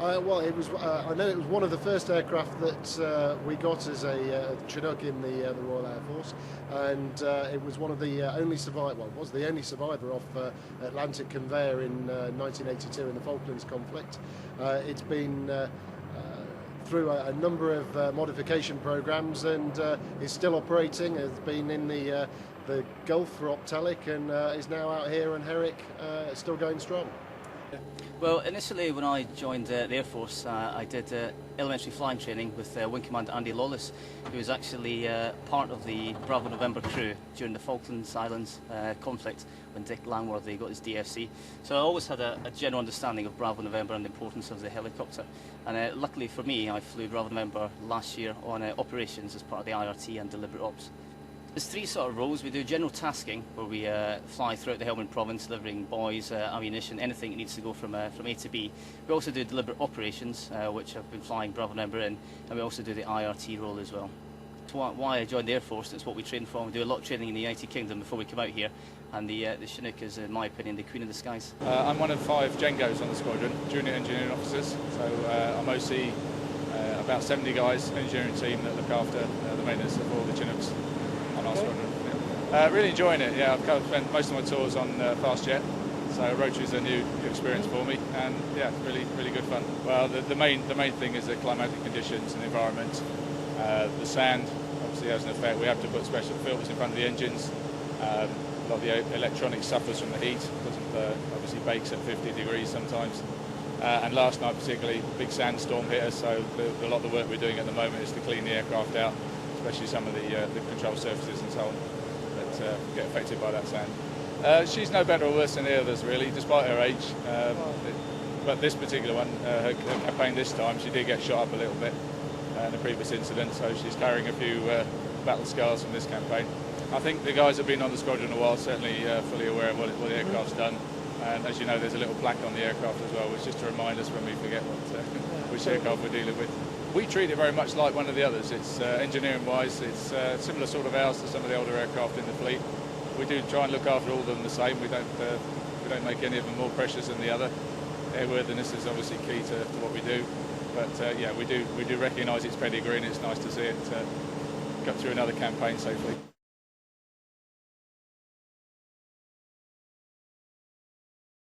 Well, it was. I know it was one of the first aircraft that we got as a Chinook in the Royal Air Force, and it was one of the only survivor. Well, it was the only survivor off Atlantic conveyor in 1982 in the Falklands conflict. It's been through a number of modification programs and is still operating. Has been in the Gulf for Optelic and is now out here in Herrick, still going strong. Well, initially when I joined the Air Force, I did elementary flying training with Wing Commander Andy Lawless, who was actually part of the Bravo November crew during the Falklands Islands conflict when Dick Langworthy got his DFC. So I always had a general understanding of Bravo November and the importance of the helicopter. And luckily for me, I flew Bravo November last year on operations as part of the IRT and deliberate ops. There's three sort of roles. We do general tasking, where we fly throughout the Helmand province, delivering buoys, ammunition, anything that needs to go from A to B. We also do deliberate operations, which I've been flying Bravo November in, and we also do the IRT role as well. It's why I joined the Air Force. It's what we train for. We do a lot of training in the United Kingdom before we come out here, and the Chinook is, in my opinion, the queen of the skies. I'm one of 5 Jengos on the squadron, junior engineering officers. So I'm OC about 70 guys, engineering team that look after the maintenance of all the Chinooks on our squadron. Yeah. Really enjoying it. Yeah, I've spent most of my tours on fast jet, so Rotary is a new experience for me, and yeah, really good fun. Well, the main thing is the climatic conditions and environment. The sand obviously has an effect. We have to put special filters in front of the engines. A lot of the electronics suffers from the heat. Doesn't obviously bakes at 50 degrees sometimes. And last night particularly, big sandstorm hit us, so a lot of the work we're doing at the moment is to clean the aircraft out, especially some of the control surfaces and so on that get affected by that sand. She's no better or worse than the others really, despite her age. But this particular one, her campaign this time, she did get shot up a little bit in a previous incident, so she's carrying a few battle scars from this campaign. I think the guys that have been on the squadron a while certainly fully aware of what the aircraft's done. And as you know, there's a little plaque on the aircraft as well, which is just to remind us when we forget which aircraft we're dealing with. We treat it very much like one of the others. It's engineering-wise, it's similar sort of hours to some of the older aircraft in the fleet. We do try and look after all of them the same. We don't make any of them more precious than the other. Airworthiness is obviously key to what we do. But yeah, we do recognise its pedigree, and it's nice to see it go through another campaign safely.